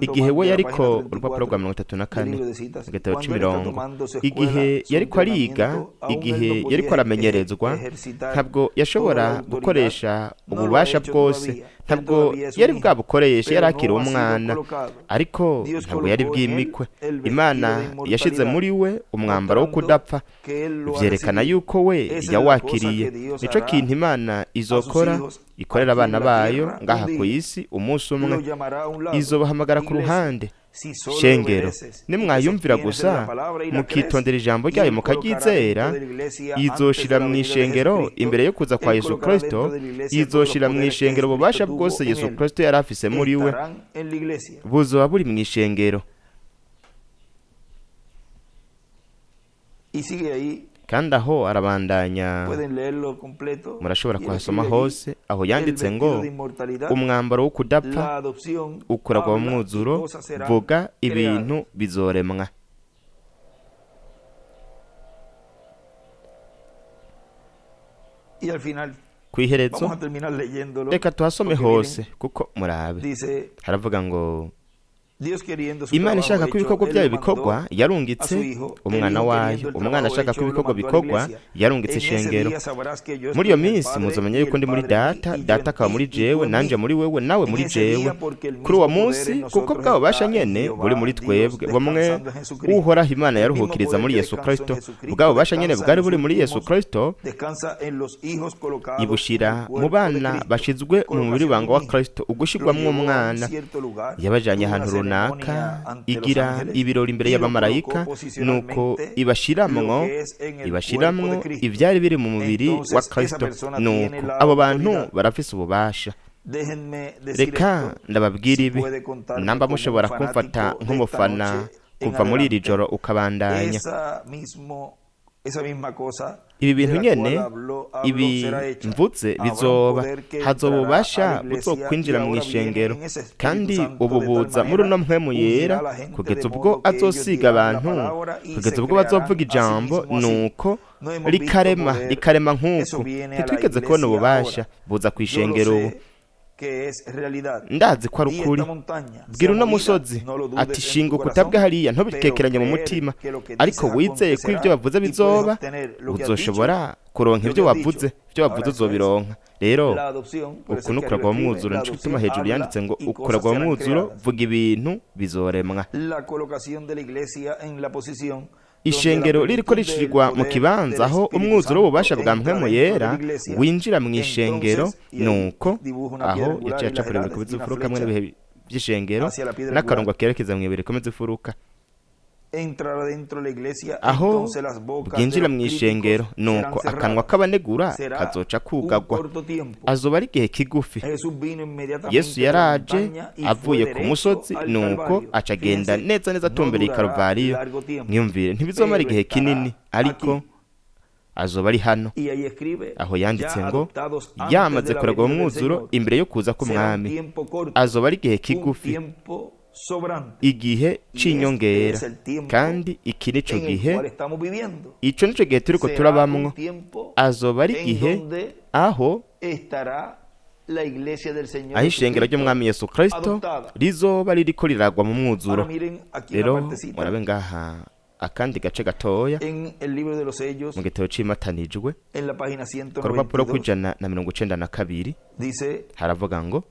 igihe we yariko urupapuro rwa 34 igitabo c'imirongo, igihe yariko ariga, igihe yariko aramenyerezwa, ntabwo yashobora gukoresha ububasha bwose, ntabwo yari bwabukoresha, yari akiri umwana, ariko ntabwo yari bwimikwe. Imana yashize muri we umwambaro wo kudapfa, vyerekana yuko we yawakiriye. Nico kintu Imana izokora, ikorera abana bayo ngaha ku isi. Umunsi umwe izobahamagara ku ruhande, shengero, nimwayumvira gusa mukitondera ijambo ryayo mukaryizera, izoshira mu ishengero imbere yo kuza kwa Yesu Kristo, izoshira mu ishengero ububasha bwose Yesu Kristo yari afise muri we buzoba buri mu ishengero. Kandi aho arabandanya, murashobora kuhasoma hose, aho yanditse ngo umwambaro wo kudapfa ukuragwa mu mwuzuro, vuga ibintu bizoremwa. Kwiherezo reka tuhasome hose, kuko murabe haravuga ngo Imana ishaka ko ibikorwa byayo bikorwa, yarungitse umwana wayo. Umwana ashaka ko ibikorwa bikorwa, yarungitse ishengero. Muri iyo minsi muzomenya yuko ndi muri Data, Data akaba muri jewe, nanje muri wewe, nawe muri jewe. Kuri uwo munsi, kuko bwabo basha nyene buri muri twebwe, bamwe uhoraho Imana yaruhukiriza muri Yesu Kristo, bwabo basha nyene bwari buri muri Yesu Kristo, ibushira mu bana bashizwe mu mubiri wanga wa Kristo, ugushirwamwo umwana. Yabajanye ahantu runaka, igira ibirori imbere y'abamarayika, nuko ibashiramwo ivyari biri mu mubiri wa Kristo. Nuko abo bantu barafise ububasha. Reka ndababwira ibi, namba mushobora kumfata nk'umufana kuva muri iri joro ukabandanya. Ibi bintu nyene, ibi mvutse bizoba, hazoba ububasha buzokwinjira mu ishengero, kandi ubu buza muri uno mpwemu yera, kugeza ubwo azosiga abantu, kugeza ubwo bazovuga ijambo, nuko rikarema nk'uko. Ntitwigeze kubona ububasha buza kw'ishengero ubu. ndazi ko ari ukuri. Bwira uno musozi ati shinguka utabwe hariya ntubikekeranye mu mutima, ariko wizeye ko ibyo wavuze bizoba, uzoshobora kuronka ibyo wavuze uzobironka. Rero uku nukuragwa mu mwuzuro, nico gituma hejuru yanditse ngo ukuragwa mu mwuzuro, vuga ibintu bizoremwa. Ishengero ririko rishirirwa mu kibanza aho umwuzuro w'ububasha bwa mpwemu yera winjira mu ishengero, nuko aho yaciye acapura ibiri komeza ifuruka hamwe n'ibihe by'ishengero n'akarongo kerekeza mu ibiri komeza ifuruka, aho bwinjira mu ishengero, nuko akanwa k'abanegura kazoca kugagwa. Azoba ari igihe kigufi. Yesu yaraje avuye ku musozi, nuko acagenda neza neza atumbera i Karuvariyo. Mwiyumvire, ntibizomara igihe kinini, ariko azoba ari hano. Aho yanditse ngo yamaze kuragwa mu mwuzuro imbere yo kuza k'umwami. Azoba ari igihe kigufi, igihe c'inyongera, kandi iki nico gihe, ico nico gihe turiko turabamwo. Azoba ari igihe aho ishengero ry'umwami Yesu Kristo rizoba ririko riragwa mu mwuzuro. Rero murabe ngaha akandi gace gatoya mu gitabo c'imatanijwe ku rupapuro rw'192 haravuga ngo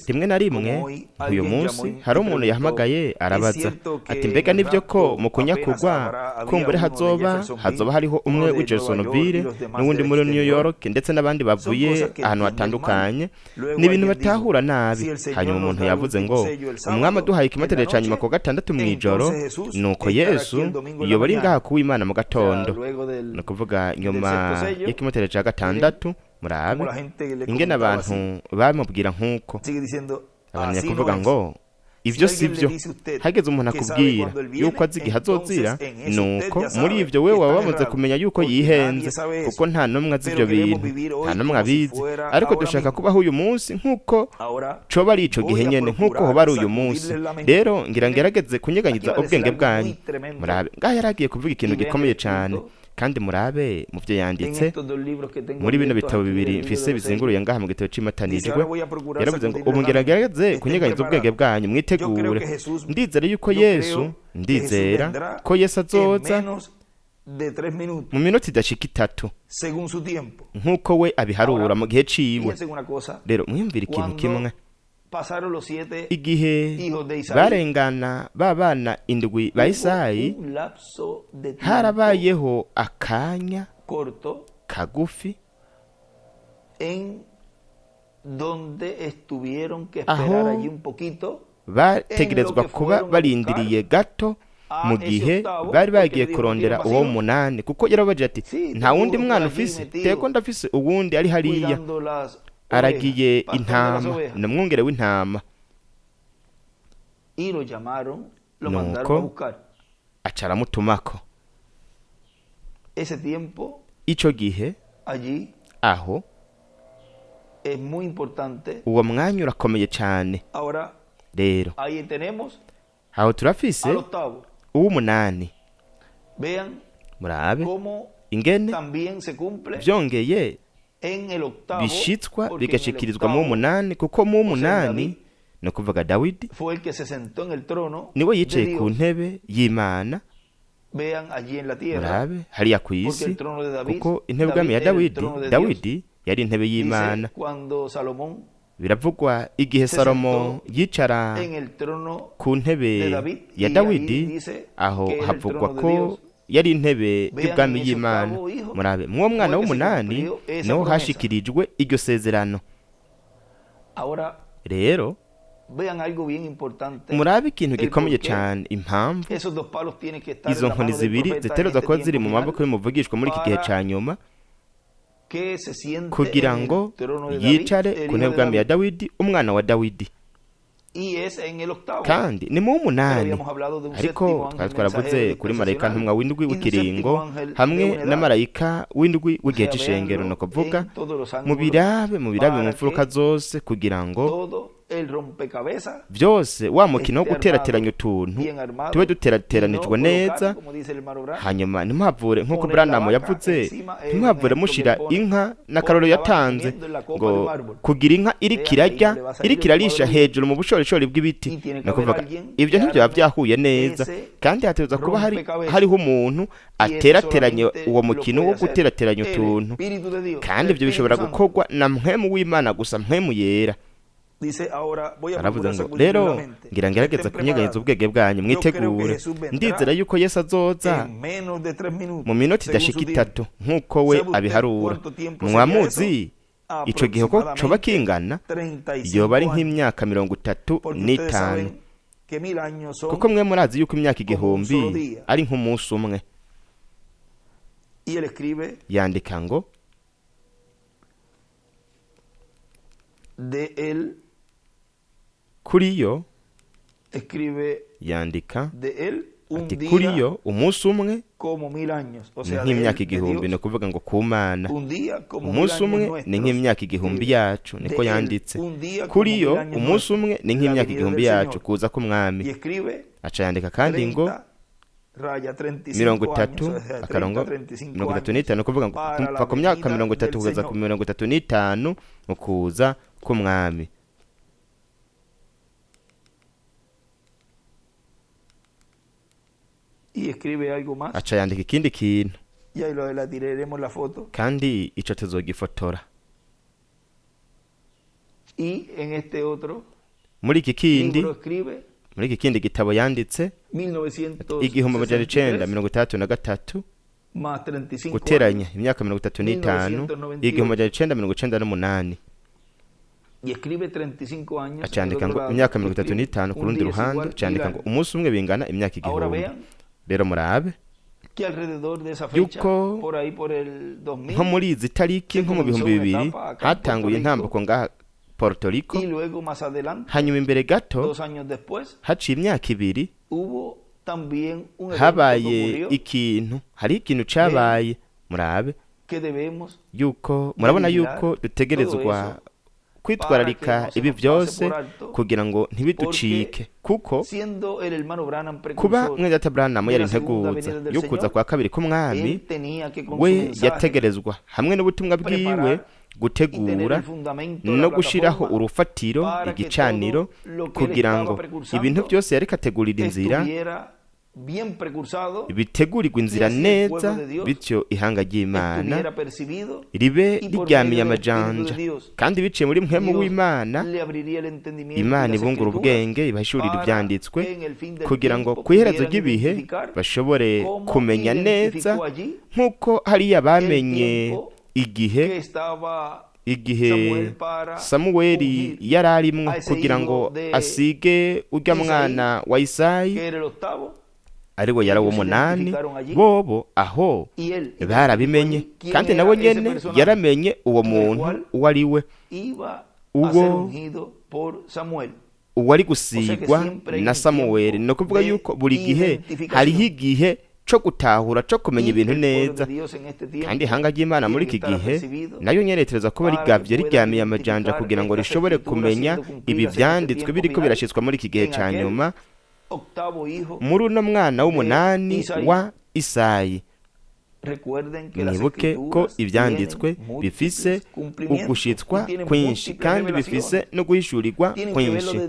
rimwe na rimwe uyu munsi hari umuntu yahamagaye arabaza ati mbega nibyo ko mu kunyakugwa kumbure hazoba hariho umwe w'i Jeffersonville n'uwundi muri New York ndetse n'abandi bavuye ahantu hatandukanye, ni ibintu batahura nabi. Hanyuma umuntu yavuze ngo umwami aduhaye ikimatere ca nyuma ku gatandatu mw'ijoro, nuko Yesu iyo bari ngaha kuw'Imana mu gatondo, ni ukuvuga nyuma y'ikimatere ca gatandatu. Murabe ingene abantu bamubwira nk'uko abantu kuvuga ngo ivyo sivyo. Hageze umuntu akubwira yuko azi igihe azozira, nuko muri ivyo wewe waba wamaze kumenya yuko yihenze, kuko nta n'umwe azi ivyo bintu, nta n'umwe abizi. Ariko dushaka kubaho uyu munsi nk'uko coba ari ico gihe nyene, nk'uko hoba ari uyu munsi. Rero ngira ngerageze kunyeganyiza ubwenge bwanyu. Murabe ngaha yaragiye kuvuga ikintu gikomeye cane, kandi murabe mu byo yanditse muri bino bitabo bibiri mfise bizinguruye ngaha mu gitabo c'imatanijwe. Yaravuze ngo ubu ngerageze kunyeganyiza ubwenge bwanyu, mwitegure. Ndizera ko Yesu azoza mu minota idashika 3 nk'uko we abiharura mu gihe ciwe. Rero mwiyumvire ikintu kimwe, igihe barengana babana indwi ba Isayi, harabayeho akanya kagufi aho bategerezwa kuba barindiriye gato, mu gihe bari bagiye kurondera uwo munani, kuko yarabaje ati nta wundi mwana ufise, teko ndafise uwundi ari hariya aragiye intama, n'umwungere w'intama. Nuko acaramutumako. Ico gihe aho uwo mwanya urakomeye cyane. Rero aho turafise uw'umunani. Murabe ingene vyongeye bishitswa bigashikirizwa mu munani, kuko mu munani no kuvuga Dawidi niwe yicaye ku ntebe y'Imana. Murabe hariya ku isi, kuko intebe bwami ya Dawidi yari intebe y'Imana. Biravugwa igihe Salomo yicara ku ntebe ya Dawidi, aho havugwa ko yari intebe y'ubwami y'Imana. Murabe mwo mwana w'umunani naho hashikirijwe iryo sezerano. Rero murabe ikintu gikomeye cyane, impamvu izo nkoni zibiri zitegerezwa kuba ziri mu maboko y'umuvugishwa muri iki gihe ca nyuma, kugira ngo yicare ku ntebe y'ubwami ya Dawidi, umwana wa Dawidi. Kandi ni mu munani. Ariko twaravuze kuri marayika ntumwa w'indwi w'ikiringo hamwe na marayika w'indwi w'igihe c'ishengero, no kuvuga mu birabe mu mfuruka zose, kugira ngo byose wa mukino wo guterateranya utuntu tube duterateranijwe neza, hanyuma ntimuhavure nk'uko Branham yavuze, ntimuhavure mushira inka n'akaroro yatanze ngo kugira inka iriko irarisha hejuru mu bushorishori bw'ibiti. Ni ukuvuga ibyo ntibyo byahuye neza, kandi hategerezwa kuba hariho umuntu aterateranye uwo mukino wo guterateranya utuntu, kandi ibyo bishobora gukorwa na mpwemu w'Imana gusa, mpwemu yera. Aravuze ngo rero ngira ngerageza kunyeganyeza ubwenge bwanyu, mwitegure, ndizera yuko Yesu azoza mu minota idashika 3 nk'uko we abiharura. Mwamuzi ico gihe ko coba kingana, yoba ari nk'imyaka 35, kuko mwe murazi yuko imyaka 1000 ari nk'umunsi umwe. Yandika ngo kuri yo, yandika ati kuri yo umunsi umwe ni nk'imyaka 1000. Ni ukuvuga ngo ku Mana umunsi umwe ni nk'imyaka 1000 yacu, niko yanditse. Kuri yo umunsi umwe ni nk'imyaka 1000 yacu kuza k'umwami. Aca yandika kandi ngo 30:35, ni ukuvuga ngo kuva ku myaka 30 kugeza ku 35 mu kuza k'umwami. Aca yandika ikindi kintu, kandi ico tuzogifotora. Muri iki kindi gitabo yanditse 1963 guteranya imyaka 35 1998. Acandika ngo imyaka 35 ku rundi ruhande, acandika ngo umunsi umwe bingana imyaka 1000. Rero murabe yuko nko muri izi tariki nko mu 2000 hatanguye intambuko ngaha Puerto Rico, hanyuma imbere gato haciye imyaka 2 habaye ikintu, hari ikintu cabaye. Murabe yuko murabona yuko dutegerezwa kwitwararika ibi byose kugira ngo ntibiducike, kuko kuba mwedata Branham yari integuza yo kuza kwa kabiri k'umwami, we yategerezwa hamwe n'ubutumwa bwiwe gutegura no gushiraho urufatiro, igicaniro, kugira ngo ibintu byose yari kategurira inzira bitegurirwa inzira neza, bityo ihanga ry'Imana ribe riryamiye amajanja, kandi biciye muri mpwemu w'Imana, Imana ibungura ubwenge, ibahishurira ibyanditswe, kugira ngo ku iherezo ry'ibihe bashobore kumenya neza nk'uko hariya bamenye igihe Samuweli yari arimwo kugira ngo asige urya mwana wa Isayi, ariwo yari uw'umunani. Bobo aho barabimenye, kandi nawe nyene yaramenye uwo muntu uwo ari we, uwo ari gusigwa na Samuweli. Ni ukuvuga yuko buri gihe hariho igihe co gutahura, co kumenya ibintu neza, kandi ihanga ry'Imana muri iki gihe nayo nyeretereza kuba rigavye riryamiye amajanja kugira ngo rishobore kumenya ibi vyanditswe biriko birashitswa muri iki gihe ca nyuma, muri uno mwana w'umunani wa Isayi. Mwibuke ko ivyanditswe bifise ugushitswa kwinshi, kandi bifise no guhishurirwa kwinshi.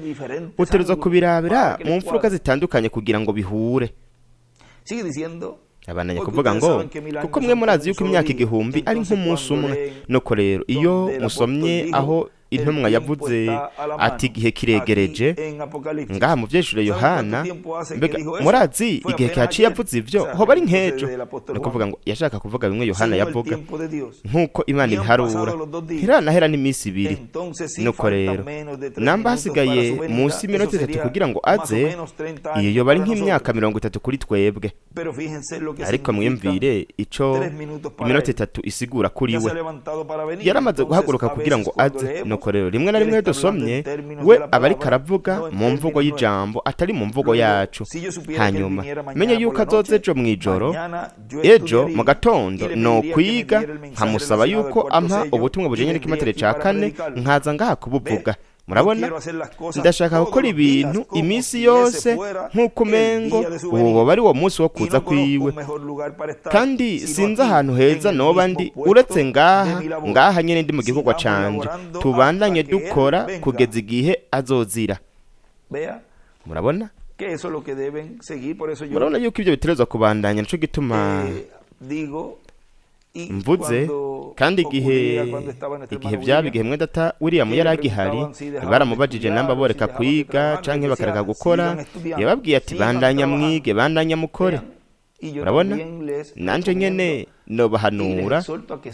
Utegerezwa kubirabira mu mfuruka zitandukanye kugira ngo bihure. Abananye kuvuga ngo kuko mwe murazi yuko imyaka 1000 ari nk'umunsi umwe. Nuko rero iyo musomye aho intumwa yavuze ati igihe kiregereje ngaha mu vyeshure Yohana, mbega murazi igihe cyaciye yavuze ivyo hoba ari nkejo. No kuvuga ngo yashaka kuvuga bimwe Yohana yavuga nkuko Imana ibiharura, ntiranahera n'iminsi 2. Nuko rero namba hasigaye munsi y'iminota 3 kugira ngo aze, iyo yoba ari nk'imyaka 30 kuri twebwe. Ariko mwiyumvire ico iminota 3 isigura kuri we. Yaramaze guhaguruka kugira ngo aze. Nuko rero rimwe na rimwe dusomye we abari karavuga mu mvugo y'ijambo atari mu mvugo yacu. Hanyuma menye yuko azoze ejo mwijoro, ejo mu gatondo no kwiga, nkamusaba yuko ampa ubutumwa bujenye n'ikimatere ca 4 nkaza ngaha kubuvuga. murabona ndashaka gukora ibintu iminsi yose nk'uko umengo ubu woba ari wo munsi wo kuza kwiwe, kandi sinzi ahantu heza noba ndi uretse ngaha nyene ndi mu gikorwa canje. Tubandanye dukora kugeza igihe azozira. Murabona murabona yuko ibyo biterezwa kubandanya, nico gituma mvuze. Kandi igihe byaba igihe mwe data William yari agihari, baramubajije namba boreka kwiga canke bakareka gukora, yababwiye ati bandanya mwige, bandanya mukore. Urabona nanje nyene nobahanura,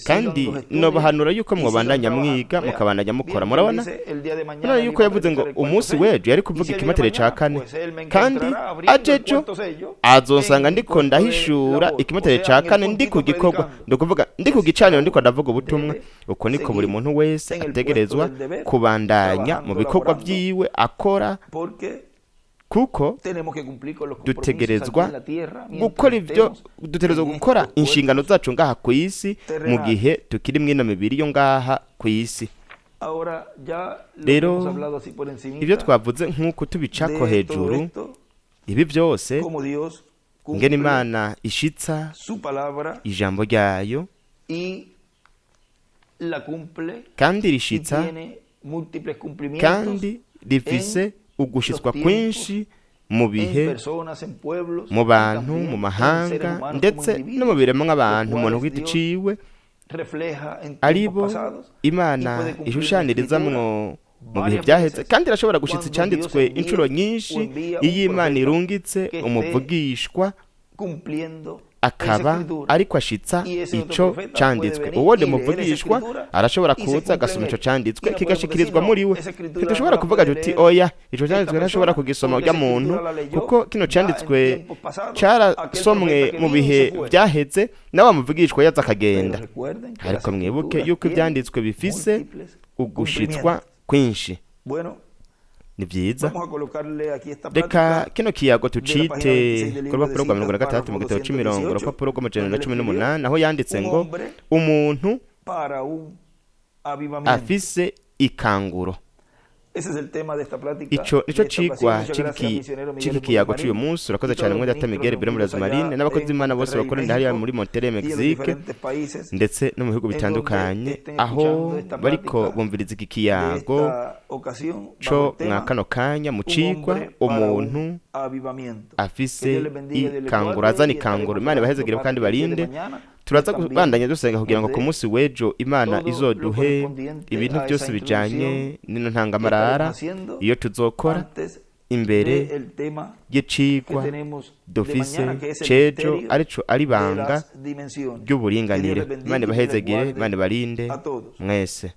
kandi nobahanura yuko mwobandanya mwiga mukabandanya mukora. Murabona yuko yavuze ngo umunsi wejo yari kuvuga ikimatere ca kane, kandi ajejo azosanga ndiko ndahishura ikimatere ca kane ndi ku gikorwa, ndokuvuga ndi ku gicaniro ndiko ndavuga ubutumwa. Uko niko buri muntu wese ategerezwa kubandanya mu bikorwa vyiwe akora, kuko dutegerezwa gukora ibyo, dutegerezwa gukora inshingano zacu ngaha ku isi mu gihe tukiri mwino mibiri yo ngaha ku isi. Rero ibyo twavuze nk'uko tubicako hejuru, ibi byose ngene Imana ishitsa ijambo ryayo, kandi rishitsa, kandi rifise ugushitswa kwinshi mu bihe, mu bantu, mu mahanga, ndetse no mu biremwa nk'abantu umuntu kwita iciwe, aribo Imana ishushanyirizamwo mu bihe byaheze. Kandi irashobora gushitsa icyanditswe inshuro nyinshi iyo Imana irungitse umuvugishwa akaba ariko ashitsa ico canditswe. Uwo de muvugishwa arashobora kuza agasoma ico canditswe kigashikirizwa muri we. Ntidushobora kuvuga tuti oya ico canditswe ntashobora kugisoma urya muntu, kuko kino canditswe carasomwe mu bihe byaheze nawe amuvugishwa yaza akagenda. Ariko mwibuke yuko ivyanditswe bifise ugushitswa kwinshi. Ni byiza reka kino kiyago tucite ku rupapuro rwa 36 mu gitabo c'imirongo, urupapuro rw'amajana 18, aho yanditse ngo umuntu afise ikanguro. Ico nico cigwa c'iki kiyago c'uyu munsi. Urakoze cyane mwe data Miguel Biremurazo Marine n'abakozi b'Imana bose bakorera hariya muri Monterrey Mexique, ndetse no mu bihugu bitandukanye aho bariko bumviriza iki kiyago co mwakano kanya mu cigwa umuntu afise ikanguro, azana ikanguro. Imana bahezegere kandi barinde. Turaza kubandanya dusenga kugira ngo ku munsi wejo Imana izoduhe ibintu byose bijanye n'ino ntangamarara iyo tuzokora imbere y'icigwa dufise cejo, arico ari banga ry'uburinganire. Imana bahezegere, Imana barinde mwese.